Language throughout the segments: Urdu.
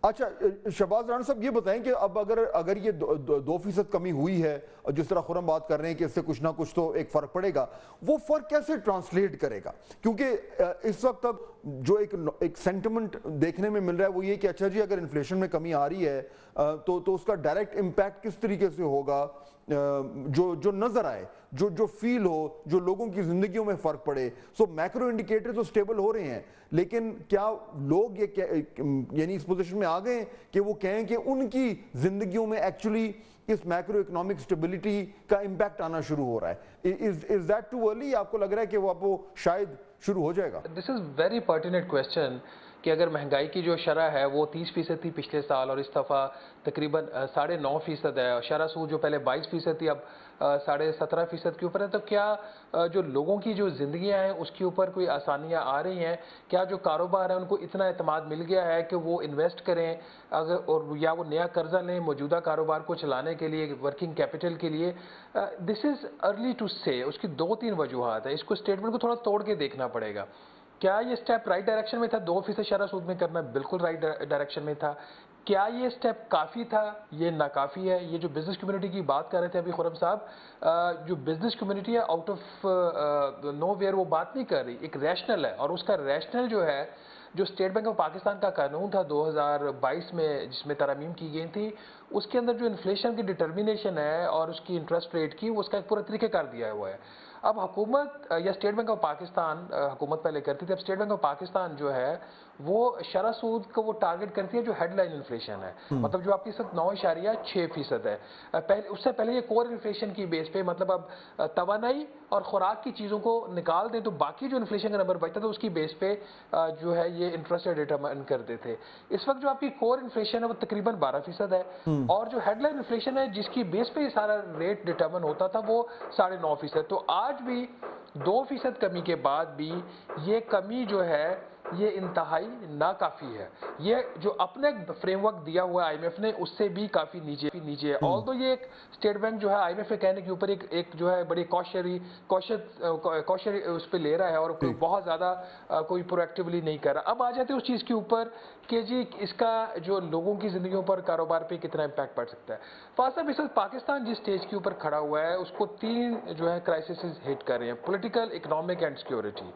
اچھا شہباز رانا صاحب یہ بتائیں کہ اب اگر یہ 2% کمی ہوئی ہے اور جس طرح خرم بات کر رہے ہیں کہ اس سے کچھ نہ کچھ تو ایک فرق پڑے گا، وہ فرق کیسے ٹرانسلیٹ کرے گا؟ کیونکہ اس وقت اب جو ایک سینٹیمنٹ دیکھنے میں مل رہا ہے وہ یہ کہ اچھا جی اگر انفلیشن میں کمی آ رہی ہے تو اس کا ڈائریکٹ امپیکٹ کس طریقے سے ہوگا جو نظر آئے، جو فیل ہو، جو لوگوں کی زندگیوں میں فرق پڑے. سو میکرو انڈیکیٹر تو سٹیبل ہو رہے ہیں، لیکن کیا لوگ یعنی اس پوزیشن میں آ گئے ہیں کہ وہ کہیں کہ ان کی زندگیوں میں ایکچولی اس میکرو اکنامک سٹیبلٹی کا امپیکٹ آنا شروع ہو رہا ہے؟ Is that too early? آپ کو لگ رہا ہے کہ وہ شاید شروع ہو جائے گا؟ دس از ویری پرٹیننٹ کویسچن کہ اگر مہنگائی کی جو شرح ہے وہ 30% تھی پچھلے سال اور اس دفعہ تقریباً 9.5% ہے، شرح سود جو پہلے 22% تھی اب 17.5% کے اوپر ہے، تو کیا جو لوگوں کی جو زندگیاں ہیں اس کے اوپر کوئی آسانیاں آ رہی ہیں؟ کیا جو کاروبار ہے ان کو اتنا اعتماد مل گیا ہے کہ وہ انویسٹ کریں اور یا وہ نیا قرضہ لیں موجودہ کاروبار کو چلانے کے لیے، ورکنگ کیپٹل کے لیے؟ دس از ارلی ٹو سے. اس کی 2-3 وجوہات ہیں. اس کو اسٹیٹمنٹ کو تھوڑا توڑ کے دیکھنا پڑے گا. کیا یہ اسٹیپ رائٹ ڈائریکشن میں تھا؟ 2% شرح سود میں کرنا بالکل رائٹ ڈائریکشن میں تھا. کیا یہ اسٹیپ کافی تھا؟ یہ ناکافی ہے. یہ جو بزنس کمیونٹی کی بات کر رہے تھے ابھی خرم صاحب، جو بزنس کمیونٹی ہے آؤٹ آف نو ویئر وہ بات نہیں کر رہی، ایک ریشنل ہے، اور اس کا ریشنل جو ہے جو اسٹیٹ بینک آف پاکستان کا قانون تھا 2022 میں جس میں ترامیم کی گئی تھی، اس کے اندر جو انفلیشن کی ڈٹرمینیشن ہے اور اس کی انٹرسٹ ریٹ کی، اس کا ایک پورا طریقہ کار دیا ہوا ہے. اب حکومت یا اسٹیٹ بینک آف پاکستان، حکومت پہلے کرتی تھی، اب اسٹیٹ بینک آف پاکستان جو ہے وہ شرح سود کو وہ ٹارگٹ کرتی ہے جو ہیڈ لائن انفلیشن ہے، مطلب جو آپ کی ساتھ 9.6% ہے. اس سے پہلے یہ کور انفلیشن کی بیس پہ، مطلب اب توانائی اور خوراک کی چیزوں کو نکال دیں تو باقی جو انفلیشن کا نمبر بچتا تھا اس کی بیس پہ جو ہے یہ انٹرسٹ ریٹ ڈیٹرمائن کرتے تھے. اس وقت جو آپ کی کور انفلیشن ہے وہ تقریباً 12% ہے، اور جو ہیڈ لائن انفلیشن ہے جس کی بیس پہ یہ سارا ریٹ ڈیٹرمن ہوتا تھا وہ 9.5%. تو آج بھی 2% کمی کے بعد بھی یہ کمی جو ہے یہ انتہائی ناکافی ہے. یہ جو اپنے فریم ورک دیا ہوا ہے آئی ایم ایف نے اس سے بھی کافی نیچے ہے. آلدو یہ ایک اسٹیٹ بینک جو ہے آئی ایم ایف کے کہنے کے اوپر ایک جو ہے بڑی کوشری اس پہ لے رہا ہے اور بہت زیادہ کوئی پرویکٹیولی نہیں کر رہا. اب آ جاتے ہیں اس چیز کے اوپر کہ جی اس کا جو لوگوں کی زندگیوں پر، کاروبار پہ کتنا امپیکٹ پڑ سکتا ہے. فاضل صاحب، اس وقت پاکستان جس اسٹیج کے اوپر کھڑا ہوا ہے اس کو 3 جو ہے کرائسسز ہٹ کر رہے ہیں: پولیٹیکل، اکنامک اینڈ سیکیورٹی.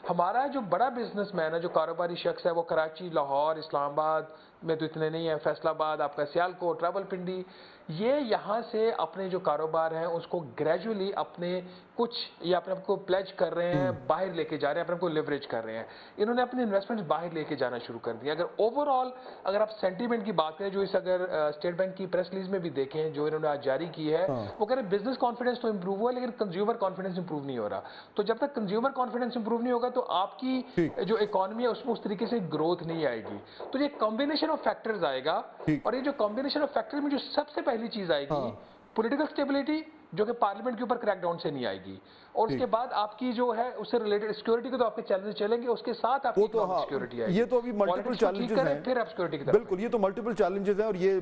ہمارا جو بڑا بزنس مین ہے، جو کاروباری شخص ہے، وہ کراچی، لاہور، اسلام آباد میں تو اتنے نہیں ہیں، فیصل آباد، آپ کا سیالکوٹ، راولپنڈی، یہ یہاں سے اپنے جو کاروبار ہیں اس کو گریجولی اپنے کچھ یا اپنے آپ کو پلیج کر رہے ہیں، باہر لے کے جا رہے ہیں، اپنے آپ کو لیوریج کر رہے ہیں. انہوں نے اپنے انویسٹمنٹ باہر لے کے جانا شروع کر دیا. اگر اوور آل اگر آپ سینٹیمنٹ کی بات کریں، جو اس اگر اسٹیٹ بینک کی پریس ریلیز میں بھی دیکھیں جو انہوں نے آج جاری کی ہے، وہ کہہ رہے ہیں بزنس کانفیڈنس تو امپروو ہوا لیکن کنزیومر کانفیڈنس امپروو نہیں ہو رہا. تو جب تک کنزیومر کانفیڈنس امپروو نہیں ہوگا تو آپ کی جو اکانومی ہے اس میں اس طریقے سے گروتھ نہیں آئے گی. تو یہ کمبینیشن آف فیکٹرز آئے گا، اور یہ جو کمبینیشن آف فیکٹر میں جو سب سے پہلی چیز آئے گی پولیٹیکل سٹیبلٹی، جو کہ پارلیمنٹ کے اوپر کریک ڈاؤن سے نہیں آئے گی، اور اس کے بعد آپ کی جو ہے اس سے ریلیٹڈ سیکیورٹی کے تو آپ کے چیلنجز چلیں گے، اس کے ساتھ آپ کی اکنامک سیکیورٹی آئے گی. یہ تو ابھی ملٹیپل چیلنجز ہیں، پھر آپ سیکیورٹی کی طرف بالکل یہ تو ملٹیپل چیلنجز ہیں، اور یہ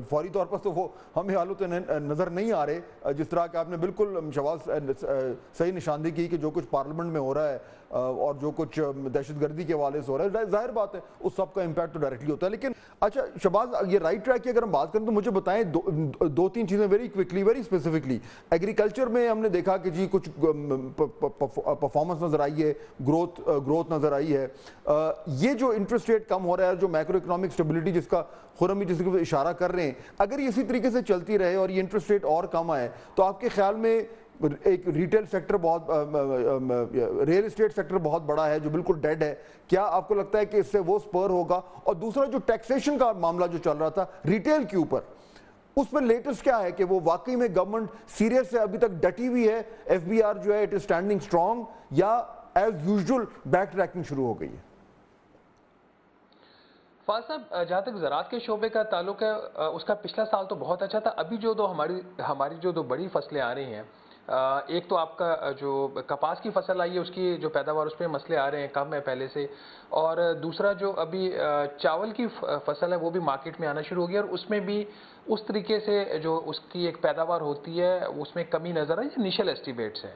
فوری طور پر تو وہ ہمیں حالت نظر نہیں آ رہے. جس طرح کہ آپ نے بالکل شہباز صحیح نشاندہی کی کہ جو کچھ پارلیمنٹ میں ہو رہا ہے اور جو کچھ دہشت گردی کے حوالے سے ہو رہا ہے، ظاہر بات ہے اس سب کا امپیکٹ تو ڈائریکٹلی ہوتا ہے. لیکن اچھا شہباز، یہ رائٹ ٹریک کی اگر ہم بات کریں تو مجھے بتائیں 2-3 چیزیں very quickly, very specifically. Agriculture میں ہم نے دیکھا کہ جی کچھ پرفارمنس نظر آئی ہے، گروتھ نظر آئی ہے. یہ جو انٹرسٹ ریٹ کم ہو رہا ہے، جو میکرو اکنامک سٹیبلٹی جس کا خرم جس کو اشارہ کر رہے ہیں، اگر یہ اسی طریقے سے چلتی رہے اور یہ انٹرسٹ ریٹ اور کم آئے تو آپ کے خیال میں ایک ریٹیل سیکٹر بہت، ریل اسٹیٹ سیکٹر بہت بڑا ہے جو بالکل ڈیڈ ہے، کیا آپ کو لگتا ہے کہ اس سے وہ سپر ہوگا؟ اور دوسرا جو ٹیکسیشن کا معاملہ جو چل رہا تھا ریٹیل کے اوپر، اس میں لیٹسٹ کیا ہے کہ وہ واقعی میں گورنمنٹ سیریس سے ابھی تک ڈٹی ہوئی ہے، ایف بی آر جو ہے اٹ از اسٹینڈنگ اسٹرانگ، یا ایز یوزول بیک ٹریکنگ شروع ہو گئی ہے؟ فاضل صاحب، جہاں تک زراعت کے شعبے کا تعلق ہے اس کا پچھلا سال تو بہت اچھا تھا. ابھی جو ہماری جو دو بڑی فصلیں آ رہی ہیں، ایک تو آپ کا جو کپاس کی فصل آئی ہے اس کی جو پیداوار اس پہ مسئلے آ رہے ہیں، کم ہے پہلے سے، اور دوسرا جو ابھی چاول کی فصل ہے وہ بھی مارکیٹ میں آنا شروع ہو گیا، اور اس میں بھی اس طریقے سے جو اس کی ایک پیداوار ہوتی ہے اس میں کمی نظر آئی، انیشل ایسٹیمیٹس ہیں.